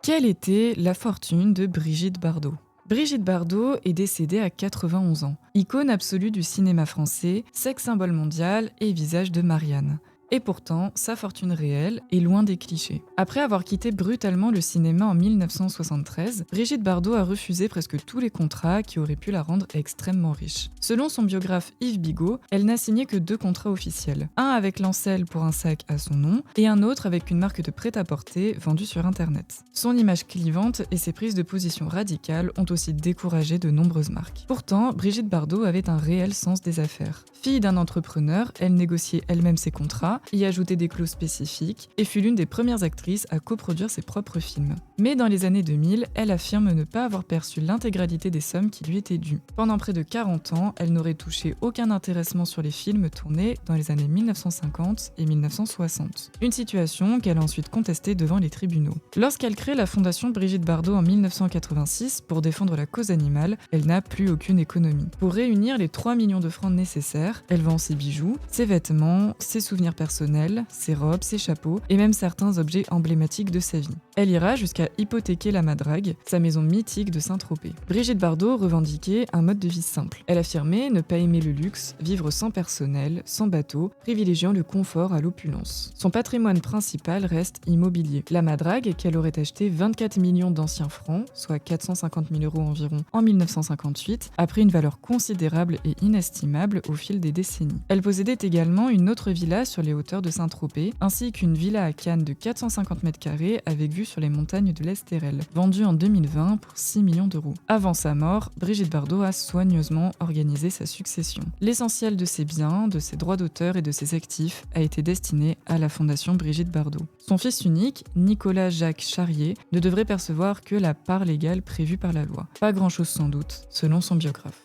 Quelle était la fortune de Brigitte Bardot? Brigitte Bardot est décédée à 91 ans. Icône absolue du cinéma français, sex symbole mondial et visage de Marianne. Et pourtant, sa fortune réelle est loin des clichés. Après avoir quitté brutalement le cinéma en 1973, Brigitte Bardot a refusé presque tous les contrats qui auraient pu la rendre extrêmement riche. Selon son biographe Yves Bigot, elle n'a signé que 2 contrats officiels. Un avec Lancel pour un sac à son nom, et un autre avec une marque de prêt-à-porter vendue sur Internet. Son image clivante et ses prises de position radicales ont aussi découragé de nombreuses marques. Pourtant, Brigitte Bardot avait un réel sens des affaires. Fille d'un entrepreneur, elle négociait elle-même ses contrats, y ajoutait des clauses spécifiques et fut l'une des premières actrices à coproduire ses propres films. Mais dans les années 2000, elle affirme ne pas avoir perçu l'intégralité des sommes qui lui étaient dues. Pendant près de 40 ans, elle n'aurait touché aucun intéressement sur les films tournés dans les années 1950 et 1960. Une situation qu'elle a ensuite contestée devant les tribunaux. Lorsqu'elle crée la fondation Brigitte Bardot en 1986 pour défendre la cause animale, elle n'a plus aucune économie. Pour réunir les 3 millions de francs nécessaires, elle vend ses bijoux, ses vêtements, ses souvenirs personnels, ses robes, ses chapeaux et même certains objets emblématiques de sa vie. Elle ira jusqu'à hypothéquer la Madrague, sa maison mythique de Saint-Tropez. Brigitte Bardot revendiquait un mode de vie simple. Elle affirmait ne pas aimer le luxe, vivre sans personnel, sans bateau, privilégiant le confort à l'opulence. Son patrimoine principal reste immobilier. La Madrague, qu'elle aurait acheté 24 millions d'anciens francs, soit 450 000 € environ, en 1958, a pris une valeur considérable et inestimable au fil des décennies. Elle possédait également une autre villa sur les hauteurs de Saint-Tropez, ainsi qu'une villa à Cannes de 450 m² avec vue sur les montagnes de l'Estérel, vendue en 2020 pour 6 millions d'euros. Avant sa mort, Brigitte Bardot a soigneusement organisé sa succession. L'essentiel de ses biens, de ses droits d'auteur et de ses actifs a été destiné à la fondation Brigitte Bardot. Son fils unique, Nicolas Jacques Charrier, ne devrait percevoir que la part légale prévue par la loi. Pas grand-chose sans doute, selon son biographe.